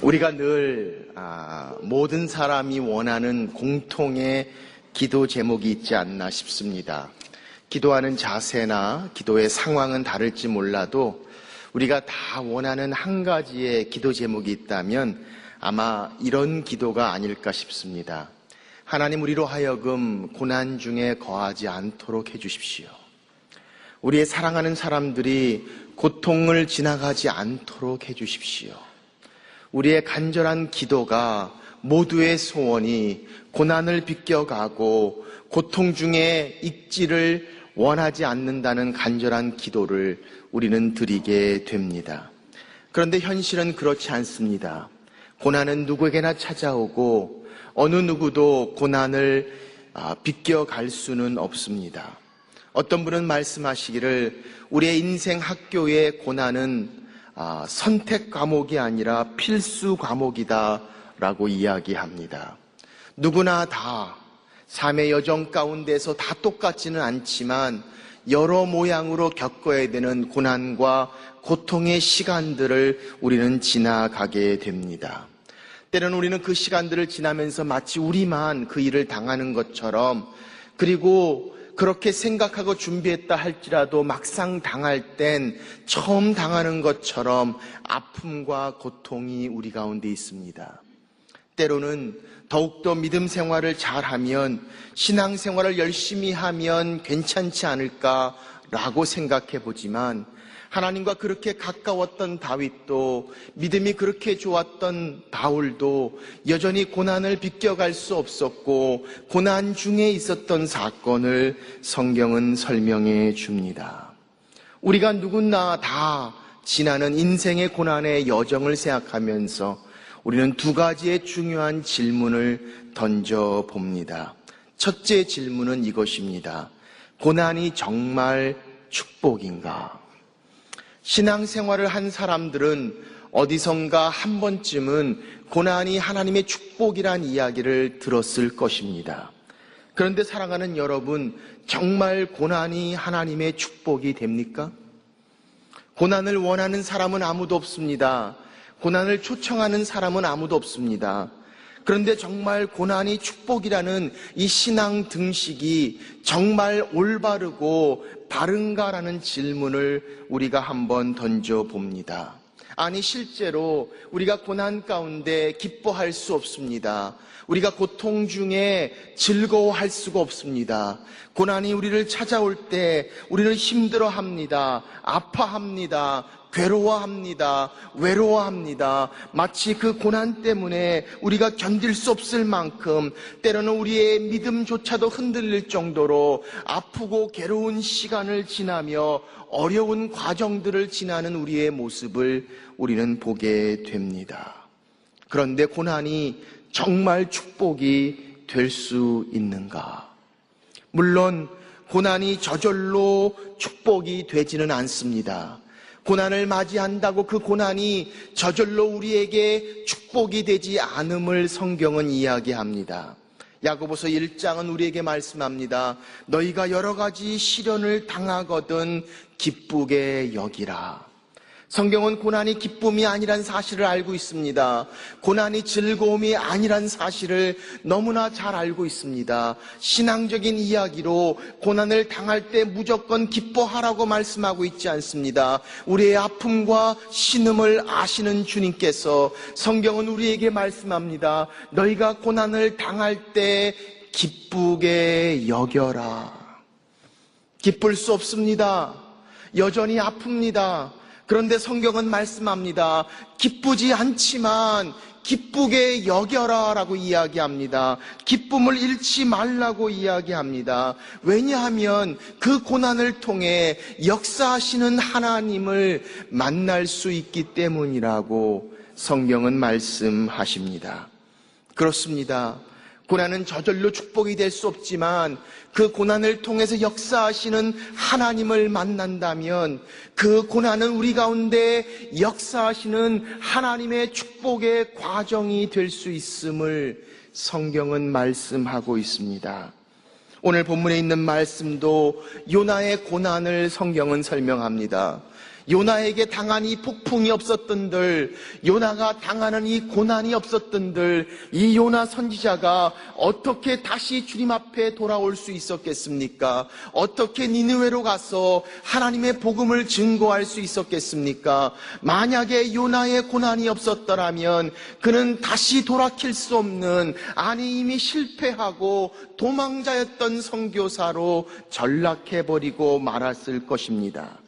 우리가 늘 모든 사람이 원하는 공통의 기도 제목이 있지 않나 싶습니다. 기도하는 자세나 기도의 상황은 다를지 몰라도 우리가 다 원하는 한 가지의 기도 제목이 있다면 아마 이런 기도가 아닐까 싶습니다. 하나님, 우리로 하여금 고난 중에 거하지 않도록 해주십시오. 우리의 사랑하는 사람들이 고통을 지나가지 않도록 해주십시오. 우리의 간절한 기도가, 모두의 소원이 고난을 비껴가고 고통 중에 있지를 원하지 않는다는 간절한 기도를 우리는 드리게 됩니다. 그런데 현실은 그렇지 않습니다. 고난은 누구에게나 찾아오고 어느 누구도 고난을 비껴갈 수는 없습니다. 어떤 분은 말씀하시기를 우리의 인생 학교의 고난은 선택 과목이 아니라 필수 과목이다 라고 이야기합니다. 누구나 다 삶의 여정 가운데서 다 똑같지는 않지만 여러 모양으로 겪어야 되는 고난과 고통의 시간들을 우리는 지나가게 됩니다. 때로는 우리는 그 시간들을 지나면서 마치 우리만 그 일을 당하는 것처럼, 그리고 그렇게 생각하고 준비했다 할지라도 막상 당할 땐 처음 당하는 것처럼 아픔과 고통이 우리 가운데 있습니다. 때로는 더욱더 믿음 생활을 잘하면, 신앙생활을 열심히 하면 괜찮지 않을까라고 생각해 보지만, 하나님과 그렇게 가까웠던 다윗도, 믿음이 그렇게 좋았던 바울도 여전히 고난을 비껴갈 수 없었고 고난 중에 있었던 사건을 성경은 설명해 줍니다. 우리가 누구나 다 지나는 인생의 고난의 여정을 생각하면서 우리는 두 가지의 중요한 질문을 던져봅니다. 첫째 질문은 이것입니다. 고난이 정말 축복인가? 신앙생활을 한 사람들은 어디선가 한 번쯤은 고난이 하나님의 축복이란 이야기를 들었을 것입니다. 그런데 사랑하는 여러분, 정말 고난이 하나님의 축복이 됩니까? 고난을 원하는 사람은 아무도 없습니다. 고난을 초청하는 사람은 아무도 없습니다. 그런데 정말 고난이 축복이라는 이 신앙 등식이 정말 올바르고 바른가라는 질문을 우리가 한번 던져봅니다. 아니, 실제로 우리가 고난 가운데 기뻐할 수 없습니다. 우리가 고통 중에 즐거워할 수가 없습니다. 고난이 우리를 찾아올 때 우리를 힘들어합니다. 아파합니다. 괴로워합니다. 외로워합니다. 마치 그 고난 때문에 우리가 견딜 수 없을 만큼 때로는 우리의 믿음조차도 흔들릴 정도로 아프고 괴로운 시간을 지나며 어려운 과정들을 지나는 우리의 모습을 우리는 보게 됩니다. 그런데 고난이 정말 축복이 될 수 있는가? 물론 고난이 저절로 축복이 되지는 않습니다. 고난을 맞이한다고 그 고난이 저절로 우리에게 축복이 되지 않음을 성경은 이야기합니다. 야고보서 1장은 우리에게 말씀합니다. 너희가 여러 가지 시련을 당하거든 기쁘게 여기라. 성경은 고난이 기쁨이 아니란 사실을 알고 있습니다. 고난이 즐거움이 아니란 사실을 너무나 잘 알고 있습니다. 신앙적인 이야기로 고난을 당할 때 무조건 기뻐하라고 말씀하고 있지 않습니다. 우리의 아픔과 신음을 아시는 주님께서 성경은 우리에게 말씀합니다. 너희가 고난을 당할 때 기쁘게 여겨라. 기쁠 수 없습니다. 여전히 아픕니다. 그런데 성경은 말씀합니다. 기쁘지 않지만 기쁘게 여겨라 라고 이야기합니다. 기쁨을 잃지 말라고 이야기합니다. 왜냐하면 그 고난을 통해 역사하시는 하나님을 만날 수 있기 때문이라고 성경은 말씀하십니다. 그렇습니다. 고난은 저절로 축복이 될 수 없지만 그 고난을 통해서 역사하시는 하나님을 만난다면 그 고난은 우리 가운데 역사하시는 하나님의 축복의 과정이 될 수 있음을 성경은 말씀하고 있습니다. 오늘 본문에 있는 말씀도 요나의 고난을 성경은 설명합니다. 요나에게 당한 이 폭풍이 없었던들, 요나가 당하는 이 고난이 없었던들, 이 요나 선지자가 어떻게 다시 주님 앞에 돌아올 수 있었겠습니까? 어떻게 니느웨로 가서 하나님의 복음을 증거할 수 있었겠습니까? 만약에 요나의 고난이 없었더라면 그는 다시 돌아킬 수 없는, 아니 이미 실패하고 도망자였던 선교사로 전락해버리고 말았을 것입니다.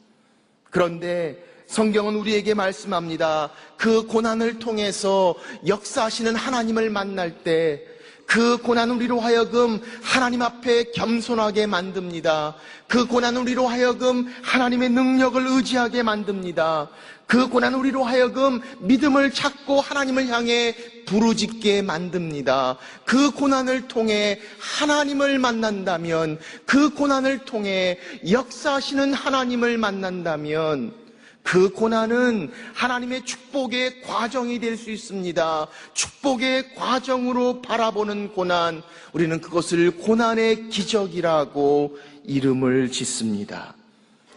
그런데 성경은 우리에게 말씀합니다. 그 고난을 통해서 역사하시는 하나님을 만날 때 그 고난은 우리로 하여금 하나님 앞에 겸손하게 만듭니다. 그 고난은 우리로 하여금 하나님의 능력을 의지하게 만듭니다. 그 고난은 우리로 하여금 믿음을 찾고 하나님을 향해 부르짖게 만듭니다. 그 고난을 통해 하나님을 만난다면, 그 고난을 통해 역사하시는 하나님을 만난다면 그 고난은 하나님의 축복의 과정이 될 수 있습니다. 축복의 과정으로 바라보는 고난, 우리는 그것을 고난의 기적이라고 이름을 짓습니다.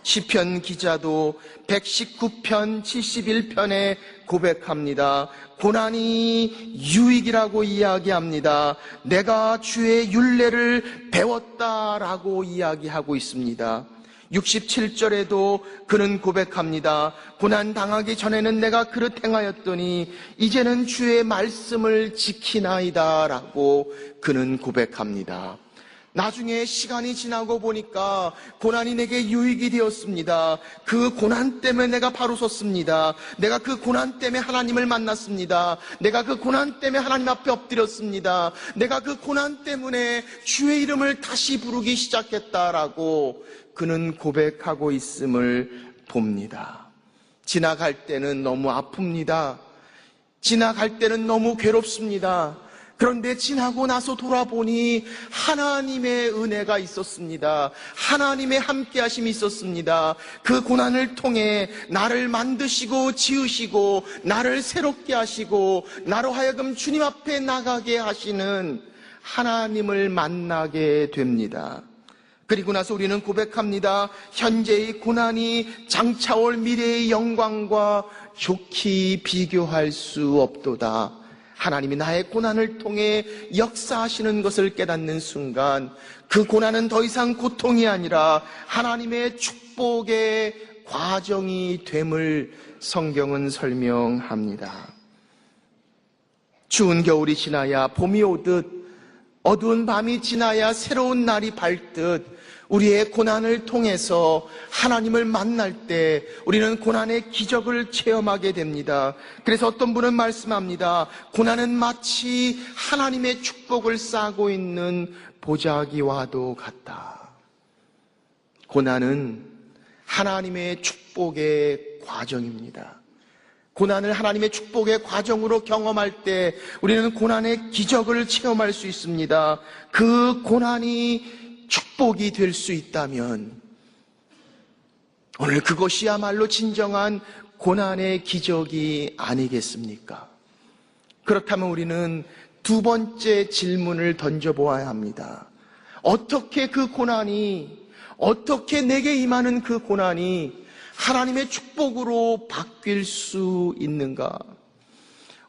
시편 기자도 119편 71편에 고백합니다. 고난이 유익이라고 이야기합니다. 내가 주의 율례를 배웠다라고 이야기하고 있습니다. 67절에도 그는 고백합니다. 고난 당하기 전에는 내가 그릇 행하였더니 이제는 주의 말씀을 지키나이다 라고 그는 고백합니다. 나중에 시간이 지나고 보니까 고난이 내게 유익이 되었습니다. 그 고난 때문에 내가 바로 섰습니다. 내가 그 고난 때문에 하나님을 만났습니다. 내가 그 고난 때문에 하나님 앞에 엎드렸습니다. 내가 그 고난 때문에 주의 이름을 다시 부르기 시작했다라고 그는 고백하고 있음을 봅니다. 지나갈 때는 너무 아픕니다. 지나갈 때는 너무 괴롭습니다. 그런데 지나고 나서 돌아보니 하나님의 은혜가 있었습니다. 하나님의 함께하심이 있었습니다. 그 고난을 통해 나를 만드시고 지으시고 나를 새롭게 하시고 나로 하여금 주님 앞에 나가게 하시는 하나님을 만나게 됩니다. 그리고 나서 우리는 고백합니다. 현재의 고난이 장차올 미래의 영광과 좋게 비교할 수 없도다. 하나님이 나의 고난을 통해 역사하시는 것을 깨닫는 순간 그 고난은 더 이상 고통이 아니라 하나님의 축복의 과정이 됨을 성경은 설명합니다. 추운 겨울이 지나야 봄이 오듯 어두운 밤이 지나야 새로운 날이 밝듯 우리의 고난을 통해서 하나님을 만날 때 우리는 고난의 기적을 체험하게 됩니다. 그래서 어떤 분은 말씀합니다. 고난은 마치 하나님의 축복을 싸고 있는 보자기와도 같다. 고난은 하나님의 축복의 과정입니다. 고난을 하나님의 축복의 과정으로 경험할 때 우리는 고난의 기적을 체험할 수 있습니다. 그 고난이 축복이 될 수 있다면 오늘 그것이야말로 진정한 고난의 기적이 아니겠습니까? 그렇다면 우리는 두 번째 질문을 던져보아야 합니다. 어떻게 그 고난이, 어떻게 내게 임하는 그 고난이 하나님의 축복으로 바뀔 수 있는가?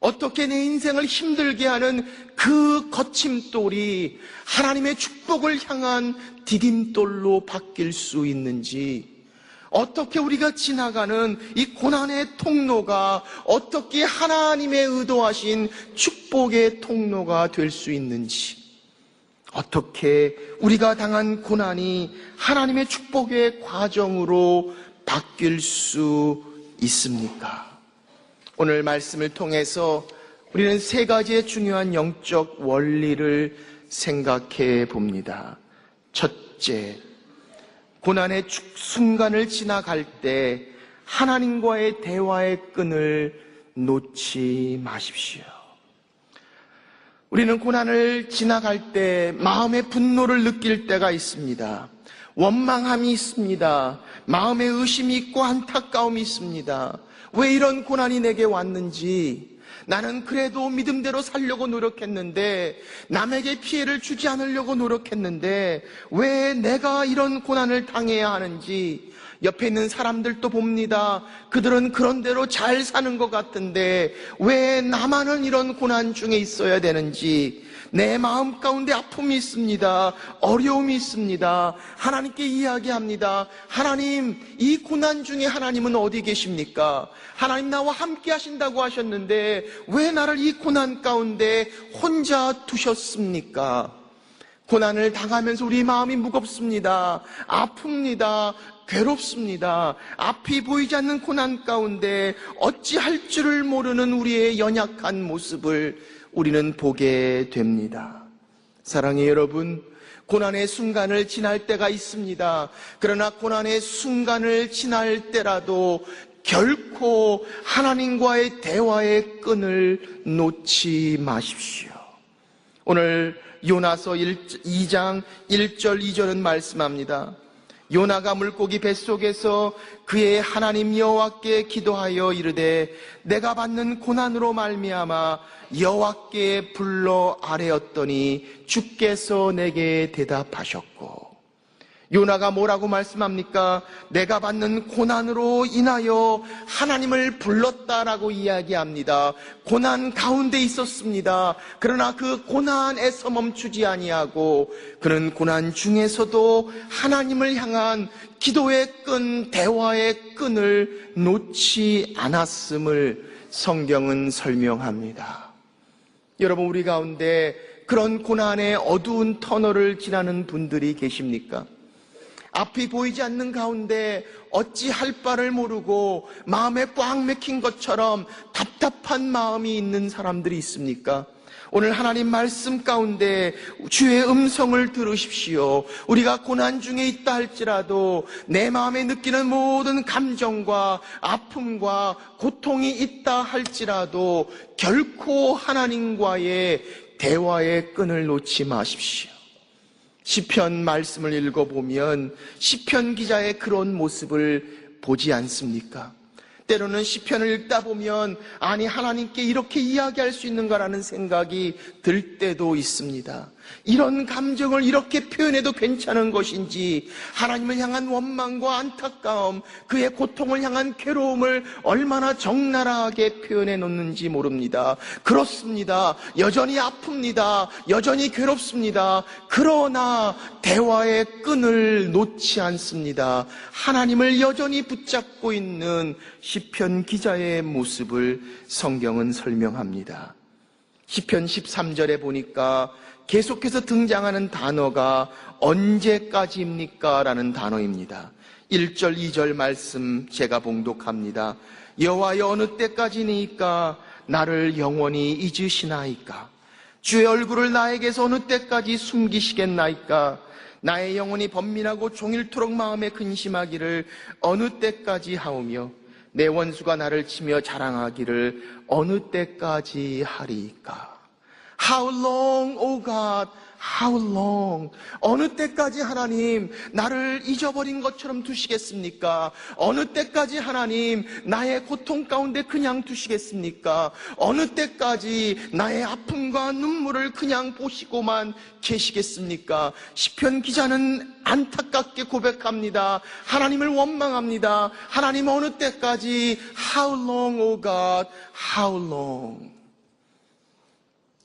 어떻게 내 인생을 힘들게 하는 그 거침돌이 하나님의 축복을 향한 디딤돌로 바뀔 수 있는지, 어떻게 우리가 지나가는 이 고난의 통로가 어떻게 하나님의 의도하신 축복의 통로가 될 수 있는지, 어떻게 우리가 당한 고난이 하나님의 축복의 과정으로 바뀔 수 있습니까? 오늘 말씀을 통해서 우리는 세 가지의 중요한 영적 원리를 생각해 봅니다. 첫째, 고난의 순간을 지나갈 때 하나님과의 대화의 끈을 놓지 마십시오. 우리는 고난을 지나갈 때 마음의 분노를 느낄 때가 있습니다. 원망함이 있습니다. 마음의 의심이 있고 안타까움이 있습니다. 왜 이런 고난이 내게 왔는지, 나는 그래도 믿음대로 살려고 노력했는데, 남에게 피해를 주지 않으려고 노력했는데 왜 내가 이런 고난을 당해야 하는지 옆에 있는 사람들도 봅니다. 그들은 그런 대로 잘 사는 것 같은데 왜 나만은 이런 고난 중에 있어야 되는지 내 마음 가운데 아픔이 있습니다. 어려움이 있습니다. 하나님께 이야기합니다. 하나님, 이 고난 중에 하나님은 어디 계십니까? 하나님 나와 함께 하신다고 하셨는데 왜 나를 이 고난 가운데 혼자 두셨습니까? 고난을 당하면서 우리 마음이 무겁습니다. 아픕니다. 괴롭습니다. 앞이 보이지 않는 고난 가운데 어찌할 줄을 모르는 우리의 연약한 모습을 우리는 보게 됩니다. 사랑의 여러분, 고난의 순간을 지날 때가 있습니다. 그러나 고난의 순간을 지날 때라도 결코 하나님과의 대화의 끈을 놓지 마십시오. 오늘 요나서 2장 1절 2절은 말씀합니다. 요나가 물고기 뱃속에서 그의 하나님 여호와께 기도하여 이르되 내가 받는 고난으로 말미암아 여호와께 불러 아뢰었더니 주께서 내게 대답하셨고, 요나가 뭐라고 말씀합니까? 내가 받는 고난으로 인하여 하나님을 불렀다라고 이야기합니다. 고난 가운데 있었습니다. 그러나 그 고난에서 멈추지 아니하고 그는 고난 중에서도 하나님을 향한 기도의 끈, 대화의 끈을 놓지 않았음을 성경은 설명합니다. 여러분, 우리 가운데 그런 고난의 어두운 터널을 지나는 분들이 계십니까? 앞이 보이지 않는 가운데 어찌 할 바를 모르고 마음에 꽉 막힌 것처럼 답답한 마음이 있는 사람들이 있습니까? 오늘 하나님 말씀 가운데 주의 음성을 들으십시오. 우리가 고난 중에 있다 할지라도 내 마음에 느끼는 모든 감정과 아픔과 고통이 있다 할지라도 결코 하나님과의 대화의 끈을 놓지 마십시오. 시편 말씀을 읽어보면 시편 기자의 그런 모습을 보지 않습니까? 때로는 시편을 읽다 보면 아니 하나님께 이렇게 이야기할 수 있는가라는 생각이 들 때도 있습니다. 이런 감정을 이렇게 표현해도 괜찮은 것인지, 하나님을 향한 원망과 안타까움, 그의 고통을 향한 괴로움을 얼마나 적나라하게 표현해 놓는지 모릅니다. 그렇습니다. 여전히 아픕니다. 여전히 괴롭습니다. 그러나 대화의 끈을 놓지 않습니다. 하나님을 여전히 붙잡고 있는 시편 기자의 모습을 성경은 설명합니다. 시편 13절에 보니까 계속해서 등장하는 단어가 언제까지입니까? 라는 단어입니다. 1절, 2절 말씀 제가 봉독합니다. 여호와여, 어느 때까지니까 나를 영원히 잊으시나이까? 주의 얼굴을 나에게서 어느 때까지 숨기시겠나이까? 나의 영혼이 번민하고 종일토록 마음에 근심하기를 어느 때까지 하오며 내 원수가 나를 치며 자랑하기를 어느 때까지 하리이까? How long, O God? How long? 어느 때까지 하나님 나를 잊어버린 것처럼 두시겠습니까? 어느 때까지 하나님 나의 고통 가운데 그냥 두시겠습니까? 어느 때까지 나의 아픔과 눈물을 그냥 보시고만 계시겠습니까? 시편 기자는 안타깝게 고백합니다. 하나님을 원망합니다. 하나님 어느 때까지? How long, O God? How long?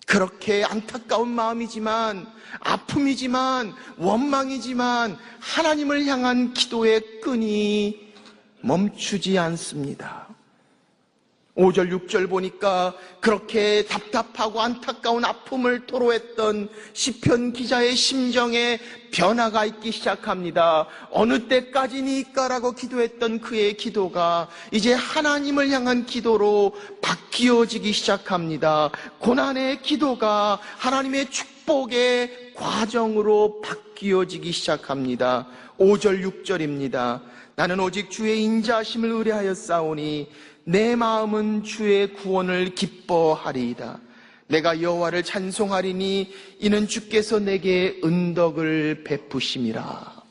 그렇게 안타까운 마음이지만, 아픔이지만, 원망이지만 하나님을 향한 기도의 끈이 멈추지 않습니다. 5절 6절 보니까 그렇게 답답하고 안타까운 아픔을 토로했던 시편 기자의 심정에 변화가 있기 시작합니다. 어느 때까지니까라고 기도했던 그의 기도가 이제 하나님을 향한 기도로 바뀌어지기 시작합니다. 고난의 기도가 하나님의 축복의 과정으로 바뀌어지기 시작합니다. 5절 6절입니다. 나는 오직 주의 인자하심을 의뢰하였사오니 내 마음은 주의 구원을 기뻐하리이다. 내가 여호와를 찬송하리니 이는 주께서 내게 은덕을 베푸심이라.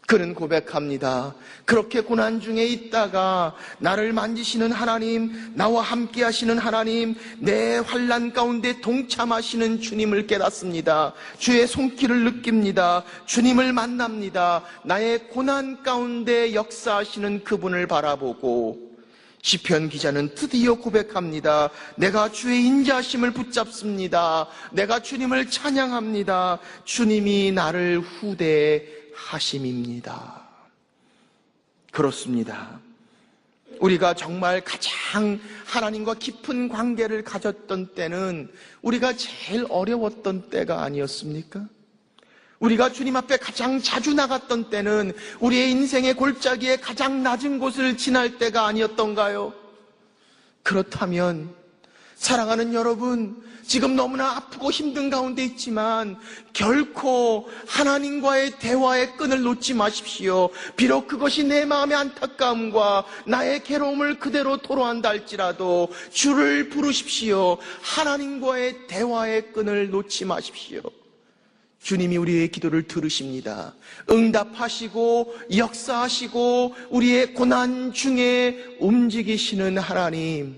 그는 고백합니다. 그렇게 고난 중에 있다가 나를 만지시는 하나님, 나와 함께 하시는 하나님, 내 환난 가운데 동참하시는 주님을 깨닫습니다. 주의 손길을 느낍니다. 주님을 만납니다. 나의 고난 가운데 역사하시는 그분을 바라보고 시편 기자는 드디어 고백합니다. 내가 주의 인자하심을 붙잡습니다. 내가 주님을 찬양합니다. 주님이 나를 후대하심입니다. 그렇습니다. 우리가 정말 가장 하나님과 깊은 관계를 가졌던 때는 우리가 제일 어려웠던 때가 아니었습니까? 우리가 주님 앞에 가장 자주 나갔던 때는 우리의 인생의 골짜기에 가장 낮은 곳을 지날 때가 아니었던가요? 그렇다면 사랑하는 여러분, 지금 너무나 아프고 힘든 가운데 있지만 결코 하나님과의 대화의 끈을 놓지 마십시오. 비록 그것이 내 마음의 안타까움과 나의 괴로움을 그대로 토로한다 할지라도 주를 부르십시오. 하나님과의 대화의 끈을 놓지 마십시오. 주님이 우리의 기도를 들으십니다. 응답하시고 역사하시고 우리의 고난 중에 움직이시는 하나님,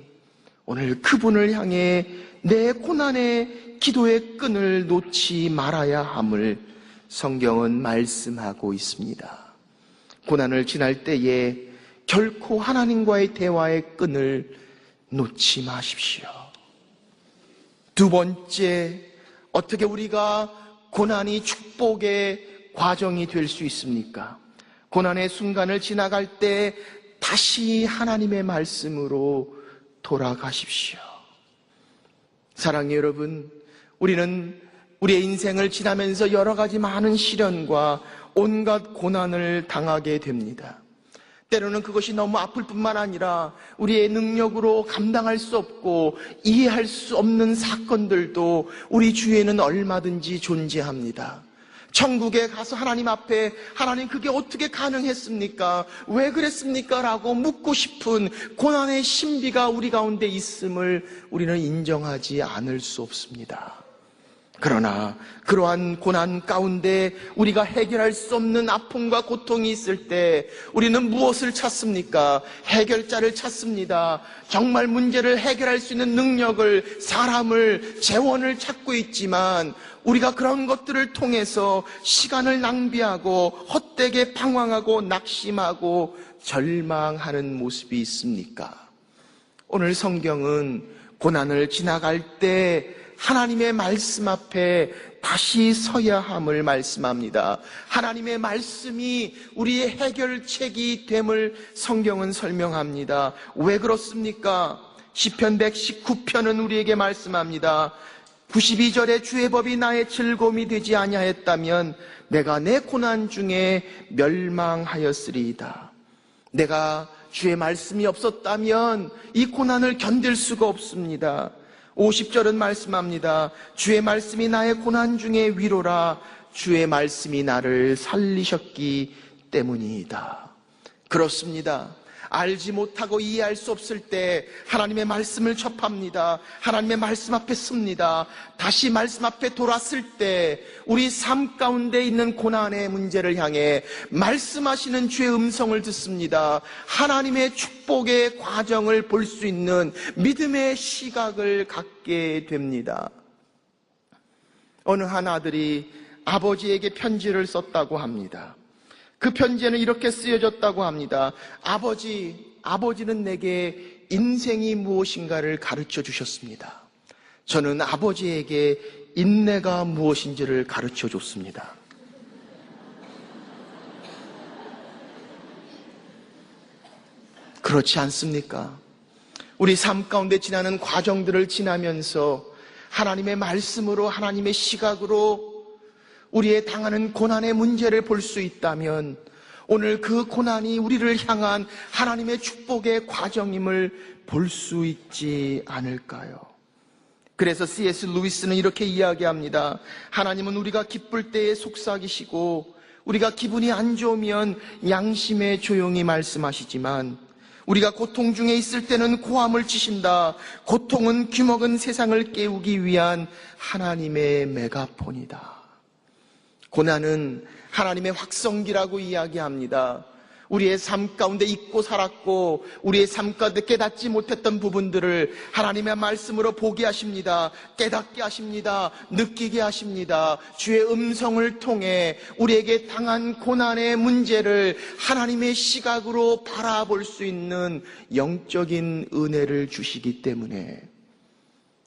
오늘 그분을 향해 내 고난의 기도의 끈을 놓지 말아야 함을 성경은 말씀하고 있습니다. 고난을 지날 때에 결코 하나님과의 대화의 끈을 놓지 마십시오. 두 번째, 어떻게 우리가 고난이 축복의 과정이 될 수 있습니까? 고난의 순간을 지나갈 때 다시 하나님의 말씀으로 돌아가십시오. 사랑하는 여러분, 우리는 우리의 인생을 지나면서 여러 가지 많은 시련과 온갖 고난을 당하게 됩니다. 때로는 그것이 너무 아플 뿐만 아니라 우리의 능력으로 감당할 수 없고 이해할 수 없는 사건들도 우리 주위에는 얼마든지 존재합니다. 천국에 가서 하나님 앞에 하나님 그게 어떻게 가능했습니까? 왜 그랬습니까? 라고 묻고 싶은 고난의 신비가 우리 가운데 있음을 우리는 인정하지 않을 수 없습니다. 그러나 그러한 고난 가운데 우리가 해결할 수 없는 아픔과 고통이 있을 때 우리는 무엇을 찾습니까? 해결자를 찾습니다. 정말 문제를 해결할 수 있는 능력을, 사람을, 재원을 찾고 있지만 우리가 그런 것들을 통해서 시간을 낭비하고 헛되게 방황하고 낙심하고 절망하는 모습이 있습니까? 오늘 성경은 고난을 지나갈 때 하나님의 말씀 앞에 다시 서야 함을 말씀합니다. 하나님의 말씀이 우리의 해결책이 됨을 성경은 설명합니다. 왜 그렇습니까? 시편 119편은 우리에게 말씀합니다. 92절에 주의 법이 나의 즐거움이 되지 아니하였다면 내가 내 고난 중에 멸망하였으리이다. 내가 주의 말씀이 없었다면 이 고난을 견딜 수가 없습니다. 50절은 말씀합니다. 주의 말씀이 나의 고난 중에 위로라. 주의 말씀이 나를 살리셨기 때문이다. 그렇습니다. 알지 못하고 이해할 수 없을 때 하나님의 말씀을 접합니다. 하나님의 말씀 앞에 섭니다. 다시 말씀 앞에 돌았을 때 우리 삶 가운데 있는 고난의 문제를 향해 말씀하시는 주의 음성을 듣습니다. 하나님의 축복의 과정을 볼 수 있는 믿음의 시각을 갖게 됩니다. 어느 한 아들이 아버지에게 편지를 썼다고 합니다. 그 편지에는 이렇게 쓰여졌다고 합니다. 아버지는 내게 인생이 무엇인가를 가르쳐 주셨습니다. 저는 아버지에게 인내가 무엇인지를 가르쳐 줬습니다. 그렇지 않습니까? 우리 삶 가운데 지나는 과정들을 지나면서 하나님의 말씀으로, 하나님의 시각으로 우리의 당하는 고난의 문제를 볼 수 있다면 오늘 그 고난이 우리를 향한 하나님의 축복의 과정임을 볼 수 있지 않을까요? 그래서 C.S. 루이스는 이렇게 이야기합니다. 하나님은 우리가 기쁠 때에 속삭이시고 우리가 기분이 안 좋으면 양심에 조용히 말씀하시지만 우리가 고통 중에 있을 때는 고함을 치신다. 고통은 귀먹은 세상을 깨우기 위한 하나님의 메가폰이다. 고난은 하나님의 확성기라고 이야기합니다. 우리의 삶 가운데 잊고 살았고 우리의 삶 가운데 깨닫지 못했던 부분들을 하나님의 말씀으로 보게 하십니다. 깨닫게 하십니다. 느끼게 하십니다. 주의 음성을 통해 우리에게 당한 고난의 문제를 하나님의 시각으로 바라볼 수 있는 영적인 은혜를 주시기 때문에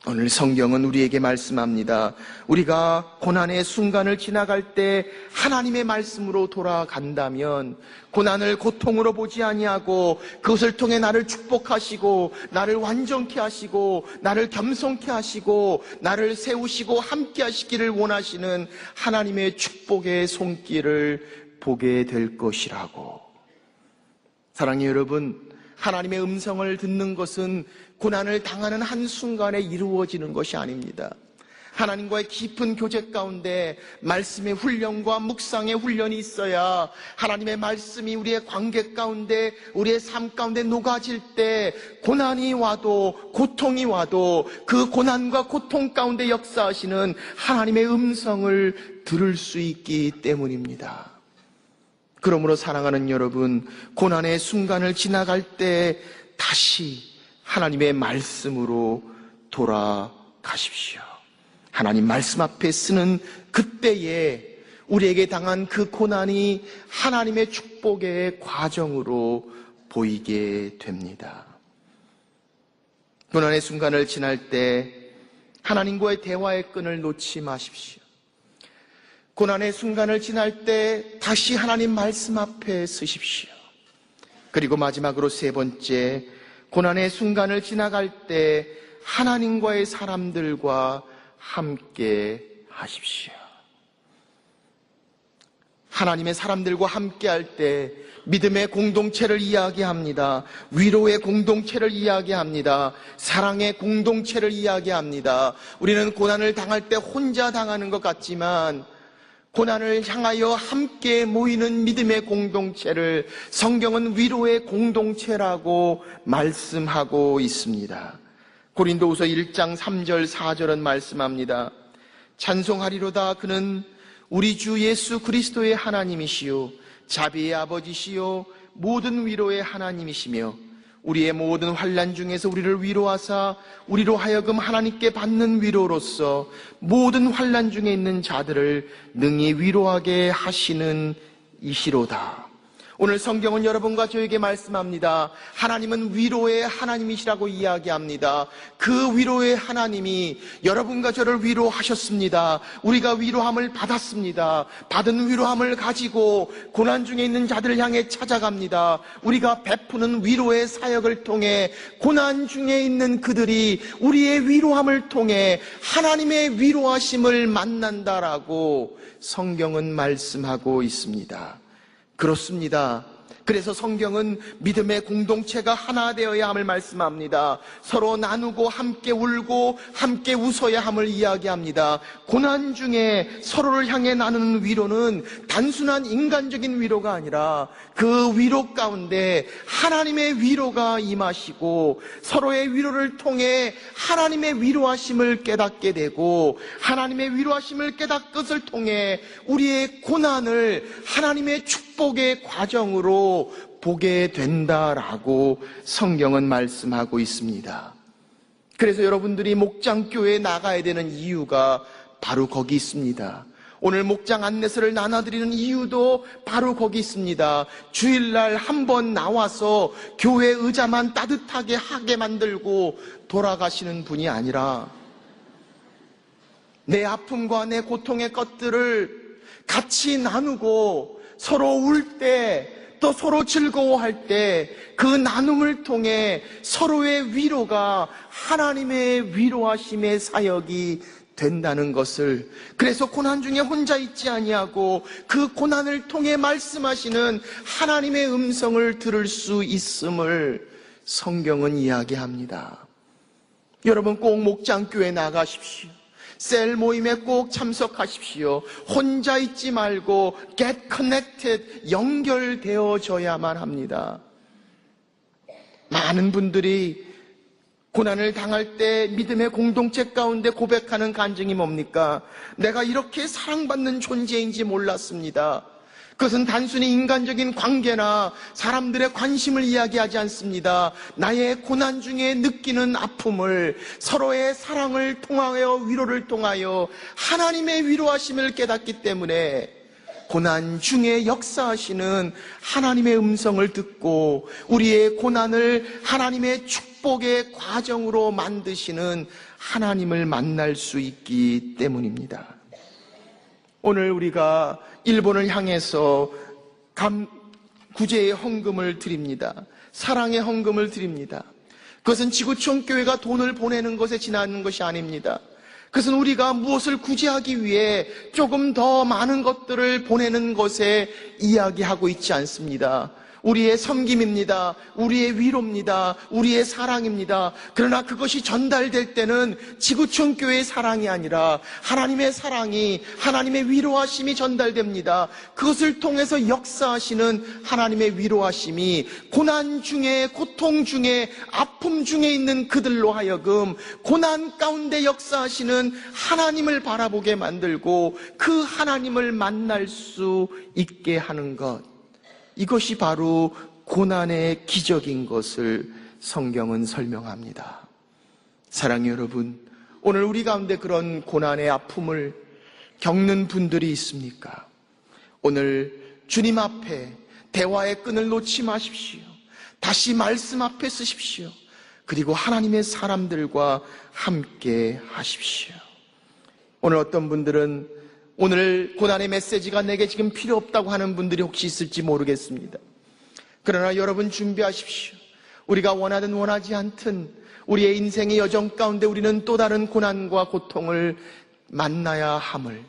오늘 성경은 우리에게 말씀합니다. 우리가 고난의 순간을 지나갈 때 하나님의 말씀으로 돌아간다면 고난을 고통으로 보지 아니하고 그것을 통해 나를 축복하시고 나를 완전케 하시고 나를 겸손케 하시고 나를 세우시고 함께 하시기를 원하시는 하나님의 축복의 손길을 보게 될 것이라고. 사랑하는 여러분, 하나님의 음성을 듣는 것은 고난을 당하는 한순간에 이루어지는 것이 아닙니다. 하나님과의 깊은 교제 가운데 말씀의 훈련과 묵상의 훈련이 있어야 하나님의 말씀이 우리의 관계 가운데 우리의 삶 가운데 녹아질 때 고난이 와도 고통이 와도 그 고난과 고통 가운데 역사하시는 하나님의 음성을 들을 수 있기 때문입니다. 그러므로 사랑하는 여러분, 고난의 순간을 지나갈 때 다시 하나님의 말씀으로 돌아가십시오. 하나님 말씀 앞에 쓰는 그때에 우리에게 당한 그 고난이 하나님의 축복의 과정으로 보이게 됩니다. 고난의 순간을 지날 때 하나님과의 대화의 끈을 놓지 마십시오. 고난의 순간을 지날 때 다시 하나님 말씀 앞에 서십시오. 그리고 마지막으로 세 번째, 고난의 순간을 지나갈 때 하나님과의 사람들과 함께 하십시오. 하나님의 사람들과 함께 할 때 믿음의 공동체를 이야기합니다. 위로의 공동체를 이야기합니다. 사랑의 공동체를 이야기합니다. 우리는 고난을 당할 때 혼자 당하는 것 같지만 고난을 향하여 함께 모이는 믿음의 공동체를 성경은 위로의 공동체라고 말씀하고 있습니다. 고린도후서 1장 3절 4절은 말씀합니다. 찬송하리로다. 그는 우리 주 예수 그리스도의 하나님이시요 자비의 아버지시요 모든 위로의 하나님이시며 우리의 모든 환난 중에서 우리를 위로하사 우리로 하여금 하나님께 받는 위로로서 모든 환난 중에 있는 자들을 능히 위로하게 하시는 이시로다. 오늘 성경은 여러분과 저에게 말씀합니다. 하나님은 위로의 하나님이시라고 이야기합니다. 그 위로의 하나님이 여러분과 저를 위로하셨습니다. 우리가 위로함을 받았습니다. 받은 위로함을 가지고 고난 중에 있는 자들을 향해 찾아갑니다. 우리가 베푸는 위로의 사역을 통해 고난 중에 있는 그들이 우리의 위로함을 통해 하나님의 위로하심을 만난다라고 성경은 말씀하고 있습니다. 그렇습니다. 그래서 성경은 믿음의 공동체가 하나 되어야 함을 말씀합니다. 서로 나누고 함께 울고 함께 웃어야 함을 이야기합니다. 고난 중에 서로를 향해 나누는 위로는 단순한 인간적인 위로가 아니라 그 위로 가운데 하나님의 위로가 임하시고 서로의 위로를 통해 하나님의 위로하심을 깨닫게 되고 하나님의 위로하심을 깨닫는 것을 통해 우리의 고난을 하나님의 축복의 과정으로 보게 된다라고 성경은 말씀하고 있습니다. 그래서 여러분들이 목장교회에 나가야 되는 이유가 바로 거기 있습니다. 오늘 목장 안내서를 나눠드리는 이유도 바로 거기 있습니다. 주일날 한번 나와서 교회 의자만 따뜻하게 하게 만들고 돌아가시는 분이 아니라 내 아픔과 내 고통의 것들을 같이 나누고 서로 울 때 또 서로 즐거워할 때 그 나눔을 통해 서로의 위로가 하나님의 위로하심의 사역이 된다는 것을, 그래서 고난 중에 혼자 있지 아니하고 그 고난을 통해 말씀하시는 하나님의 음성을 들을 수 있음을 성경은 이야기합니다. 여러분 꼭 목장교회 나가십시오. 셀 모임에 꼭 참석하십시오. 혼자 있지 말고 get connected, 연결되어져야만 합니다. 많은 분들이 고난을 당할 때 믿음의 공동체 가운데 고백하는 간증이 뭡니까? 내가 이렇게 사랑받는 존재인지 몰랐습니다. 그것은 단순히 인간적인 관계나 사람들의 관심을 이야기하지 않습니다. 나의 고난 중에 느끼는 아픔을, 서로의 사랑을 통하여, 위로를 통하여 하나님의 위로하심을 깨닫기 때문에 고난 중에 역사하시는 하나님의 음성을 듣고 우리의 고난을 하나님의 축복의 과정으로 만드시는 하나님을 만날 수 있기 때문입니다. 오늘 우리가 일본을 향해서 구제의 헌금을 드립니다. 사랑의 헌금을 드립니다. 그것은 지구촌 교회가 돈을 보내는 것에 지나는 것이 아닙니다. 그것은 우리가 무엇을 구제하기 위해 조금 더 많은 것들을 보내는 것에 이야기하고 있지 않습니다. 우리의 섬김입니다. 우리의 위로입니다. 우리의 사랑입니다. 그러나 그것이 전달될 때는 지구촌 교회의 사랑이 아니라 하나님의 사랑이, 하나님의 위로하심이 전달됩니다. 그것을 통해서 역사하시는 하나님의 위로하심이 고난 중에, 고통 중에, 아픔 중에 있는 그들로 하여금 고난 가운데 역사하시는 하나님을 바라보게 만들고 그 하나님을 만날 수 있게 하는 것, 이것이 바로 고난의 기적인 것을 성경은 설명합니다. 사랑하는 여러분, 오늘 우리 가운데 그런 고난의 아픔을 겪는 분들이 있습니까? 오늘 주님 앞에 대화의 끈을 놓지 마십시오. 다시 말씀 앞에 서십시오. 그리고 하나님의 사람들과 함께 하십시오. 오늘 어떤 분들은 오늘 고난의 메시지가 내게 지금 필요 없다고 하는 분들이 혹시 있을지 모르겠습니다. 그러나 여러분 준비하십시오. 우리가 원하든 원하지 않든 우리의 인생의 여정 가운데 우리는 또 다른 고난과 고통을 만나야 함을,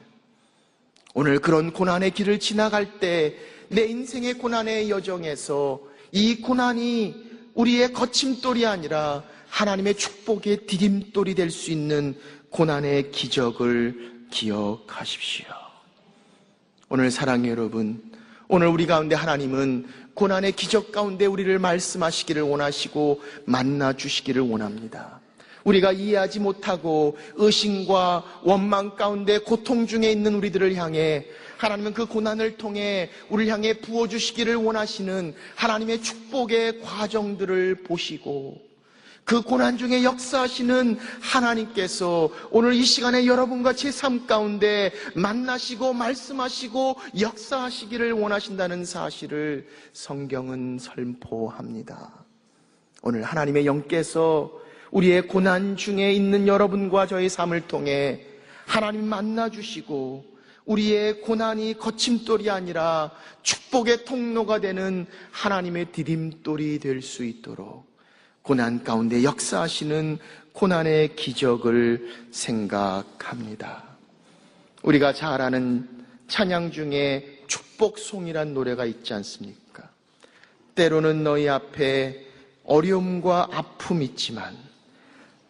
오늘 그런 고난의 길을 지나갈 때 내 인생의 고난의 여정에서 이 고난이 우리의 거침돌이 아니라 하나님의 축복의 디딤돌이 될 수 있는 고난의 기적을 기억하십시오. 오늘 사랑하는 여러분, 오늘 우리 가운데 하나님은 고난의 기적 가운데 우리를 말씀하시기를 원하시고 만나 주시기를 원합니다. 우리가 이해하지 못하고 의심과 원망 가운데 고통 중에 있는 우리들을 향해 하나님은 그 고난을 통해 우리를 향해 부어주시기를 원하시는 하나님의 축복의 과정들을 보시고 그 고난 중에 역사하시는 하나님께서 오늘 이 시간에 여러분과 제 삶 가운데 만나시고 말씀하시고 역사하시기를 원하신다는 사실을 성경은 선포합니다. 오늘 하나님의 영께서 우리의 고난 중에 있는 여러분과 저의 삶을 통해 하나님 만나주시고 우리의 고난이 거침돌이 아니라 축복의 통로가 되는 하나님의 디딤돌이 될 수 있도록 고난 가운데 역사하시는 고난의 기적을 생각합니다. 우리가 잘 아는 찬양 중에 축복송이란 노래가 있지 않습니까? 때로는 너희 앞에 어려움과 아픔이 있지만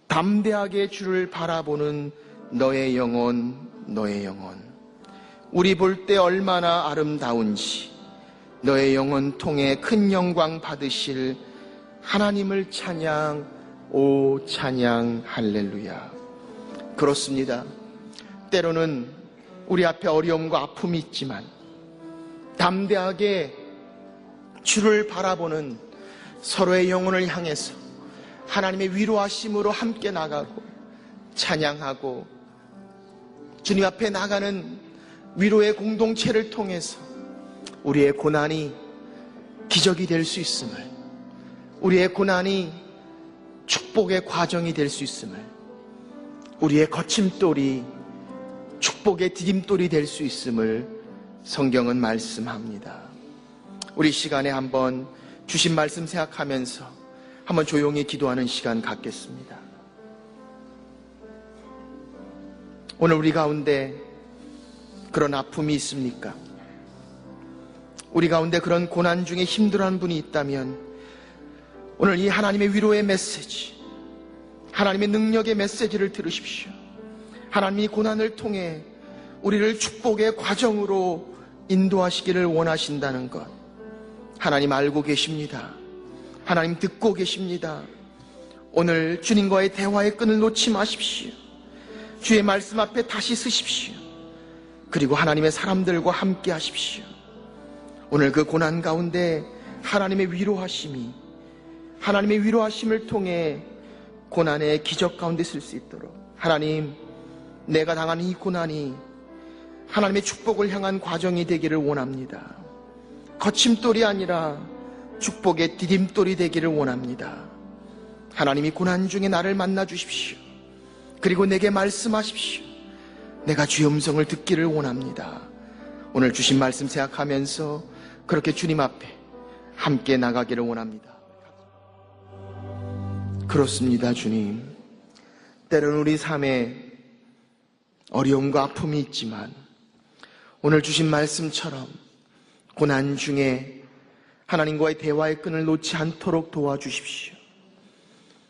담대하게 주를 바라보는 너의 영혼, 너의 영혼. 우리 볼 때 얼마나 아름다운지 너의 영혼 통해 큰 영광 받으실 하나님을 찬양, 오 찬양 할렐루야. 그렇습니다. 때로는 우리 앞에 어려움과 아픔이 있지만 담대하게 주를 바라보는 서로의 영혼을 향해서 하나님의 위로하심으로 함께 나가고 찬양하고 주님 앞에 나가는 위로의 공동체를 통해서 우리의 고난이 기적이 될 수 있음을, 우리의 고난이 축복의 과정이 될 수 있음을, 우리의 거침돌이 축복의 디딤돌이 될 수 있음을 성경은 말씀합니다. 우리 시간에 한번 주신 말씀 생각하면서 한번 조용히 기도하는 시간 갖겠습니다. 오늘 우리 가운데 그런 아픔이 있습니까? 우리 가운데 그런 고난 중에 힘들어하는 분이 있다면 오늘 이 하나님의 위로의 메시지, 하나님의 능력의 메시지를 들으십시오. 하나님이 고난을 통해 우리를 축복의 과정으로 인도하시기를 원하신다는 것 하나님 알고 계십니다. 하나님 듣고 계십니다. 오늘 주님과의 대화의 끈을 놓지 마십시오. 주의 말씀 앞에 다시 서십시오. 그리고 하나님의 사람들과 함께 하십시오. 오늘 그 고난 가운데 하나님의 위로하심을 통해 고난의 기적 가운데 쓸 수 있도록, 하나님, 내가 당하는 이 고난이 하나님의 축복을 향한 과정이 되기를 원합니다. 거침돌이 아니라 축복의 디딤돌이 되기를 원합니다. 하나님이 고난 중에 나를 만나 주십시오. 그리고 내게 말씀하십시오. 내가 주의 음성을 듣기를 원합니다. 오늘 주신 말씀 생각하면서 그렇게 주님 앞에 함께 나가기를 원합니다. 그렇습니다, 주님. 때로는 우리 삶에 어려움과 아픔이 있지만 오늘 주신 말씀처럼 고난 중에 하나님과의 대화의 끈을 놓지 않도록 도와주십시오.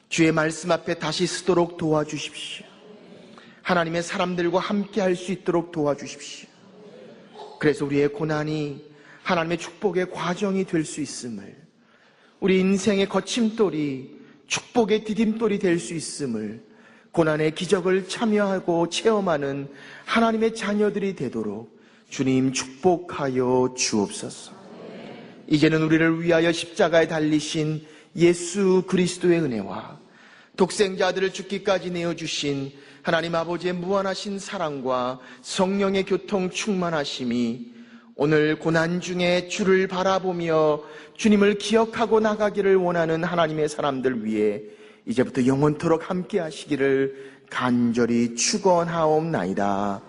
주의 말씀 앞에 다시 서도록 도와주십시오. 하나님의 사람들과 함께 할 수 있도록 도와주십시오. 그래서 우리의 고난이 하나님의 축복의 과정이 될 수 있음을, 우리 인생의 거침돌이 축복의 디딤돌이 될 수 있음을, 고난의 기적을 참여하고 체험하는 하나님의 자녀들이 되도록 주님 축복하여 주옵소서. 이제는 우리를 위하여 십자가에 달리신 예수 그리스도의 은혜와 독생자들을 죽기까지 내어주신 하나님 아버지의 무한하신 사랑과 성령의 교통 충만하심이 오늘 고난 중에 주를 바라보며 주님을 기억하고 나가기를 원하는 하나님의 사람들 위해 이제부터 영원토록 함께 하시기를 간절히 축원하옵나이다.